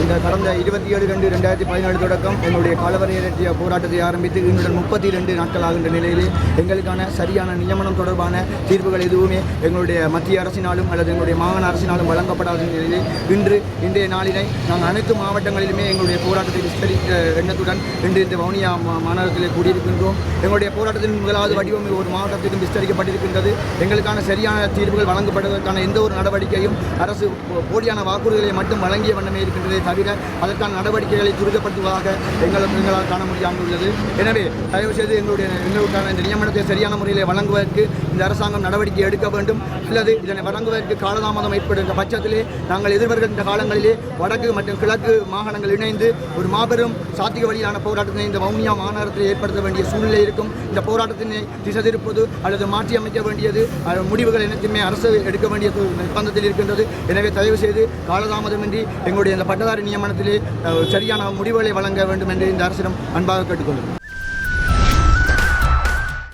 இந்த கடந்த 27/2/2017 தொடக்கம் எங்களுடைய காலவரையற்ற போராட்டத்தை ஆரம்பித்து இன்றுடன் 32 நாட்கள் ஆகின்ற நிலையிலே எங்களுக்கான சரியான நியமனம் தொடர்பான தீர்வுகள் எதுவுமே எங்களுடைய மத்திய அரசினாலும் அல்லது எங்களுடைய மாகாண அரசினாலும் வழங்கப்படாத நிலையிலே இன்றைய நாளினை நாங்கள் அனைத்து மாவட்டங்களிலுமே எங்களுடைய போராட்டத்தை விஸ்தரித்த எண்ணத்துடன் இன்று இந்த வவுனியா மாநகரத்திலே கூடியிருக்கின்றோம். எங்களுடைய போராட்டத்தின் முதலாவது வடிவம் ஒரு மாவட்டத்திலும் விஸ்தரிக்கப்பட்டிருக்கின்றது. எங்களுக்கான சரியான தீர்வுகள் வழங்கப்படுவதற்கான எந்த ஒரு நடவடிக்கையும் அரசு போலியான வாக்குறுதிகளை மட்டும் வழங்கிய வண்ணமே இருக்கின்றதே தவிர அதற்கான நடவடிக்கைகளை துரிதப்படுத்துவதாக எங்களால் காண முடியாமல் உள்ளது. எனவே தயவுசெய்து எங்களுக்கான இந்த நியமனத்தை சரியான முறையில் வழங்குவதற்கு இந்த அரசாங்கம் நடவடிக்கை எடுக்க வேண்டும். அல்லது இதனை வழங்குவதற்கு காலதாமதம் ஏற்படுகின்ற பட்சத்திலே நாங்கள் எதிர்வருகின்ற காலங்களிலே வடக்கு மற்றும் கிழக்கு மாகாணங்கள் இணைந்து ஒரு மாபெரும் சாத்திக வழியிலான போராட்டத்தினை இந்த வவுனியா மாநகரத்தில் ஏற்படுத்த வேண்டிய சூழ்நிலை இருக்கும். இந்த போராட்டத்தினை திசை திருப்பது அல்லது மாற்றி அமைக்க வேண்டியது முடிவுகள் அனைத்துமே அரசு எடுக்க வேண்டிய நிர்பந்தத்தில் இருக்கின்றது. எனவே தயவு செய்து காலதாமதமின்றி எங்களுடைய இந்த பட்டதாரி நியமனத்திலே சரியான முடிவுகளை வழங்க வேண்டும் என்று இந்த அரசிடம் அன்பாக கேட்டுக்கொள்கிறேன்.